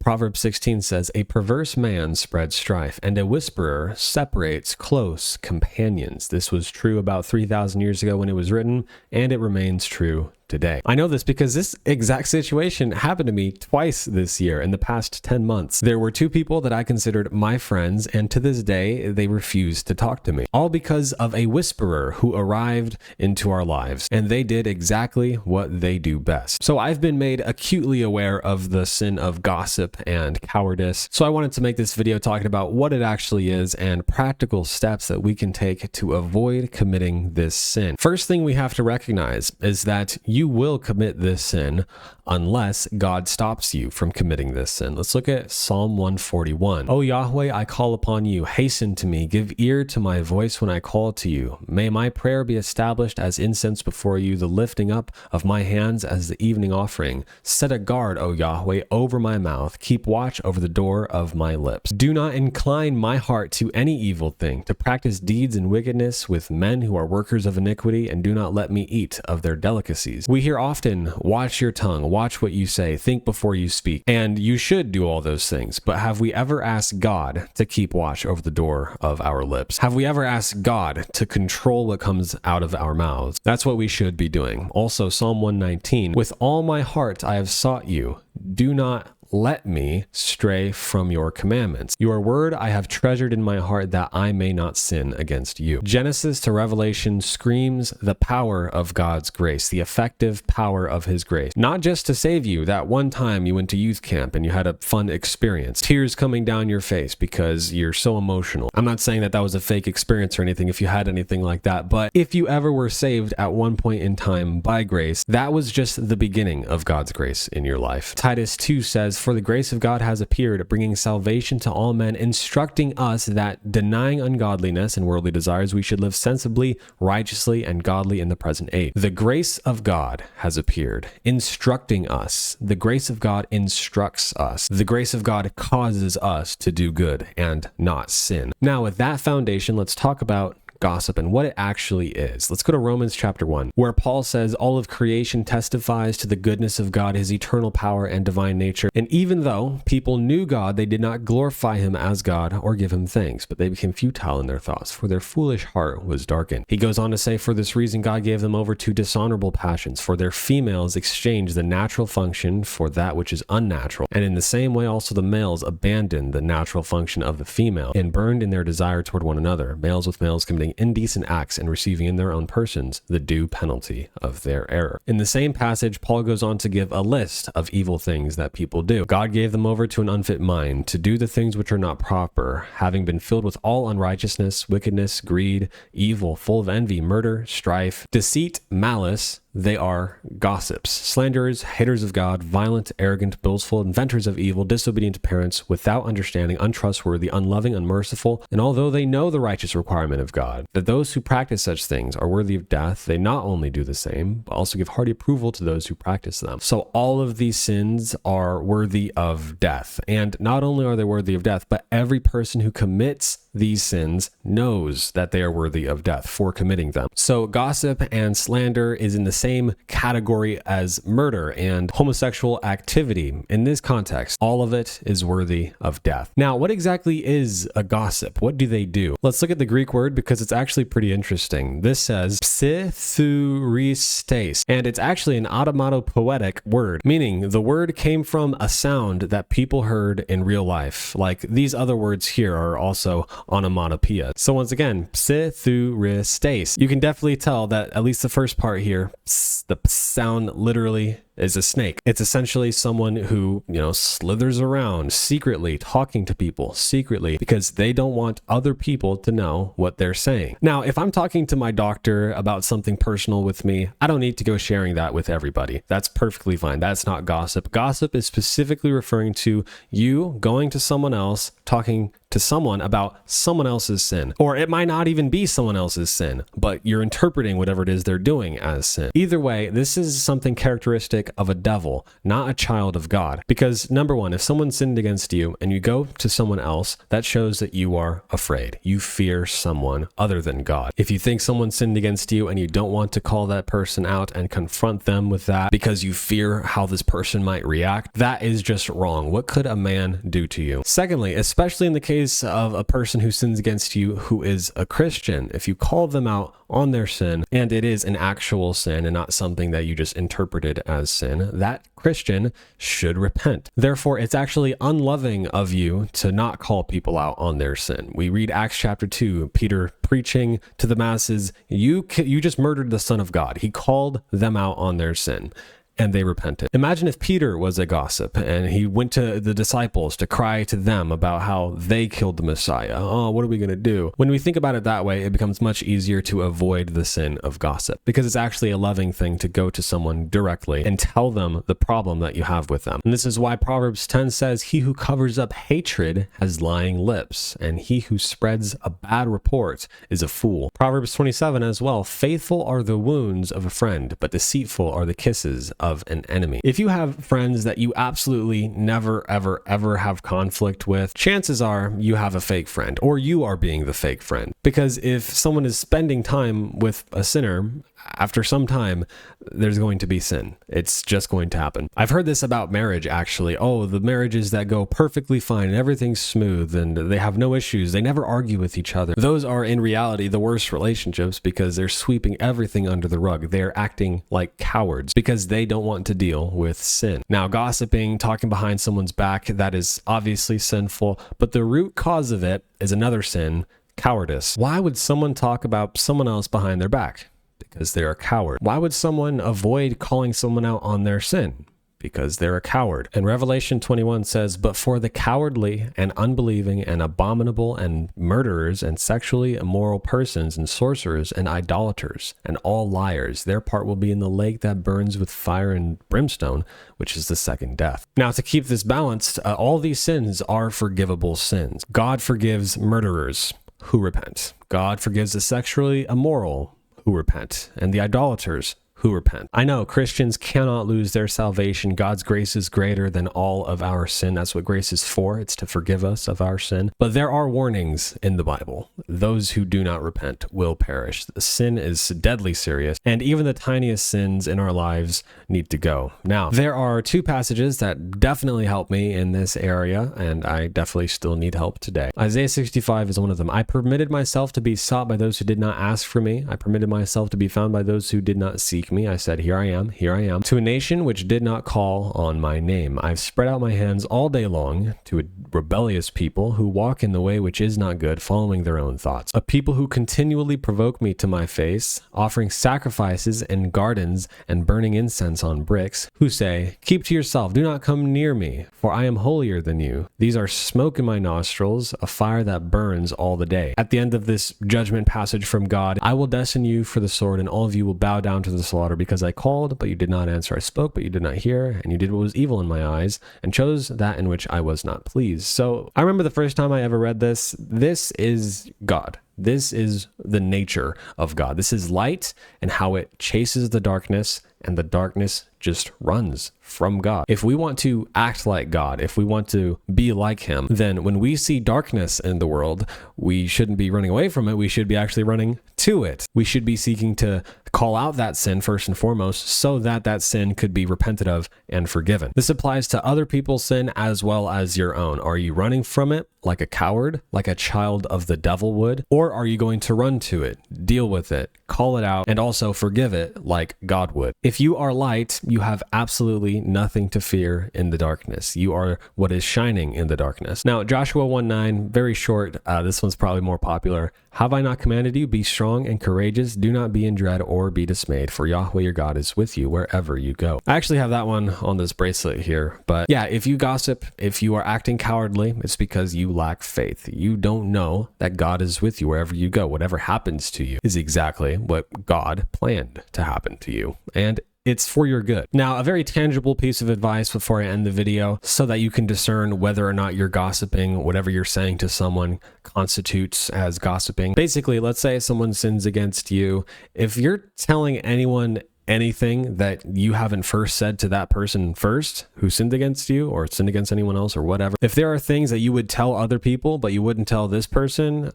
Proverbs 16 says, "A perverse man spreads strife, and a whisperer separates close companions." This was true about 3,000 years ago when it was written, and it remains true today. I know this because this exact situation happened to me twice this year in the past 10 months. There were two people that I considered my friends, and to this day, they refused to talk to me. All because of a whisperer who arrived into our lives, and they did exactly what they do best. So I've been made acutely aware of the sin of gossip and cowardice. So I wanted to make this video talking about what it actually is and practical steps that we can take to avoid committing this sin. First thing we have to recognize is that you will commit this sin unless God stops you from committing this sin. Let's look at Psalm 141. "O Yahweh, I call upon you. Hasten to me. Give ear to my voice when I call to you. May my prayer be established as incense before you, the lifting up of my hands as the evening offering. Set a guard, O Yahweh, over my mouth. Keep watch over the door of my lips. Do not incline my heart to any evil thing, to practice deeds and wickedness with men who are workers of iniquity, and do not let me eat of their delicacies." We hear often, watch your tongue, watch what you say, think before you speak. And you should do all those things. But have we ever asked God to keep watch over the door of our lips? Have we ever asked God to control what comes out of our mouths? That's what we should be doing. Also, Psalm 119, "With all my heart I have sought you. Do not let me stray from your commandments. Your word I have treasured in my heart that I may not sin against you." Genesis to Revelation screams the power of God's grace, the effective power of his grace. Not just to save you that one time you went to youth camp and you had a fun experience, tears coming down your face because you're so emotional. I'm not saying that that was a fake experience or anything if you had anything like that, but if you ever were saved at one point in time by grace, that was just the beginning of God's grace in your life. Titus 2 says, "For the grace of God has appeared, bringing salvation to all men, instructing us that, denying ungodliness and worldly desires, we should live sensibly, righteously, and godly in the present age." The grace of God has appeared, instructing us. The grace of God instructs us. The grace of God causes us to do good and not sin. Now, with that foundation, let's talk about gossip and what it actually is. Let's go to Romans chapter 1, where Paul says, "All of creation testifies to the goodness of God, his eternal power and divine nature. And even though people knew God, they did not glorify him as God or give him thanks, but they became futile in their thoughts, for their foolish heart was darkened." He goes on to say, "For this reason God gave them over to dishonorable passions, for their females exchanged the natural function for that which is unnatural. And in the same way also the males abandoned the natural function of the female, and burned in their desire toward one another, males with males committing indecent acts and receiving in their own persons the due penalty of their error." In the same passage, Paul goes on to give a list of evil things that people do. "God gave them over to an unfit mind, to do the things which are not proper, having been filled with all unrighteousness, wickedness, greed, evil, full of envy, murder, strife, deceit, malice. They are gossips, slanderers, haters of God, violent, arrogant, boastful, inventors of evil, disobedient to parents, without understanding, untrustworthy, unloving, unmerciful. And although they know the righteous requirement of God, that those who practice such things are worthy of death, they not only do the same, but also give hearty approval to those who practice them." So all of these sins are worthy of death. And not only are they worthy of death, but every person who commits these sins knows that they are worthy of death for committing them. So gossip and slander is in the same category as murder and homosexual activity. In this context, all of it is worthy of death. Now, what exactly is a gossip? What do they do? Let's look at the Greek word because it's actually pretty interesting. This says psithuristes, and it's actually an onomatopoetic word, meaning the word came from a sound that people heard in real life. Like these other words here are also onomatopoeia. So once again, psithuristes. You can definitely tell that at least the first part here, the sound literally is a snake. It's essentially someone who, slithers around secretly, talking to people secretly because they don't want other people to know what they're saying. Now, if I'm talking to my doctor about something personal with me, I don't need to go sharing that with everybody. That's perfectly fine. That's not gossip. Gossip is specifically referring to you going to someone else, talking to someone about someone else's sin. Or it might not even be someone else's sin, but you're interpreting whatever it is they're doing as sin. Either way, this is something characteristic lunatic of a devil, not a child of God. Because number one, if someone sinned against you and you go to someone else, that shows that you are afraid. You fear someone other than God. If you think someone sinned against you and you don't want to call that person out and confront them with that because you fear how this person might react, that is just wrong. What could a man do to you? Secondly, especially in the case of a person who sins against you who is a Christian, if you call them out on their sin and it is an actual sin and not something that you just interpreted as sin, that Christian should repent. Therefore, it's actually unloving of you to not call people out on their sin. We read Acts chapter 2, Peter preaching to the masses, you just murdered the Son of God. He called them out on their sin, and they repented. Imagine if Peter was a gossip and he went to the disciples to cry to them about how they killed the Messiah. Oh, what are we going to do? When we think about it that way, it becomes much easier to avoid the sin of gossip because it's actually a loving thing to go to someone directly and tell them the problem that you have with them. And this is why Proverbs 10 says, he who covers up hatred has lying lips, and he who spreads a bad report is a fool. Proverbs 27 as well, faithful are the wounds of a friend, but deceitful are the kisses of an enemy. If you have friends that you absolutely never, ever have conflict with, chances are you have a fake friend or you are being the fake friend. Because if someone is spending time with a sinner, after some time, there's going to be sin. It's just going to happen. I've heard this about marriage, actually. Oh, the marriages that go perfectly fine and everything's smooth and they have no issues. They never argue with each other. Those are in reality the worst relationships because they're sweeping everything under the rug. They're acting like cowards because they don't want to deal with sin. Now, gossiping, talking behind someone's back, that is obviously sinful, but the root cause of it is another sin, cowardice. Why would someone talk about someone else behind their back? Because they're a coward. Why would someone avoid calling someone out on their sin? Because they're a coward. And Revelation 21 says, but for the cowardly and unbelieving and abominable and murderers and sexually immoral persons and sorcerers and idolaters and all liars, their part will be in the lake that burns with fire and brimstone, which is the second death. Now, to keep this balanced, all these sins are forgivable sins. God forgives murderers who repent. God forgives the sexually immoral who repent, and the idolaters who repent. I know Christians cannot lose their salvation. God's grace is greater than all of our sin. That's what grace is for. It's to forgive us of our sin. But there are warnings in the Bible. Those who do not repent will perish. The sin is deadly serious, and even the tiniest sins in our lives need to go. Now, there are two passages that definitely help me in this area, and I definitely still need help today. Isaiah 65 is one of them. I permitted myself to be sought by those who did not ask for me. I permitted myself to be found by those who did not seek me. I said, here I am, to a nation which did not call on my name. I've spread out my hands all day long to a rebellious people who walk in the way which is not good, following their own thoughts. A people who continually provoke me to my face, offering sacrifices in gardens and burning incense on bricks, who say, keep to yourself, do not come near me, for I am holier than you. These are smoke in my nostrils, a fire that burns all the day. At the end of this judgment passage from God, I will destine you for the sword, and all of you will bow down to the slaughter, because I called, but you did not answer. I spoke, but you did not hear, and you did what was evil in my eyes, and chose that in which I was not pleased. So I remember the first time I ever read this. This is God. This is the nature of God. This is light and how it chases the darkness, and the darkness just runs from God. If we want to act like God, if we want to be like him, then when we see darkness in the world, we shouldn't be running away from it. We should be actually running to it. We should be seeking to call out that sin first and foremost so that that sin could be repented of and forgiven. This applies to other people's sin as well as your own. Are you running from it like a coward, like a child of the devil would? Or are you going to run to it, deal with it, call it out, and also forgive it like God would? If you are light, you have absolutely nothing to fear in the darkness. You are what is shining in the darkness. Now, Joshua 1:9, very short. This one's probably more popular. Have I not commanded you? Be strong and courageous. Do not be in dread or be dismayed, for Yahweh your God is with you wherever you go. I actually have that one on this bracelet here. But yeah, if you gossip, if you are acting cowardly, it's because you lack faith. You don't know that God is with you wherever you go. Whatever happens to you is exactly what God planned to happen to you. And it's for your good. Now, a very tangible piece of advice before I end the video so that you can discern whether or not you're gossiping, whatever you're saying to someone constitutes as gossiping. Basically, let's say someone sins against you. If you're telling anyone anything that you haven't first said to that person first who sinned against you or sinned against anyone else or whatever. If there are things that you would tell other people, but you wouldn't tell this person,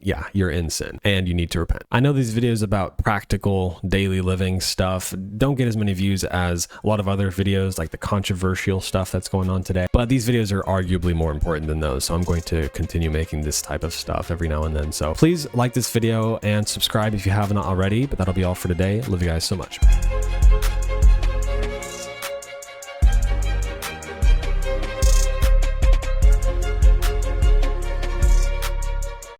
yeah, you're in sin and you need to repent. I know these videos about practical daily living stuff don't get as many views as a lot of other videos, like the controversial stuff that's going on today, but these videos are arguably more important than those. So I'm going to continue making this type of stuff every now and then. So please like this video and subscribe if you haven't already, but that'll be all for today. Love you guys so much.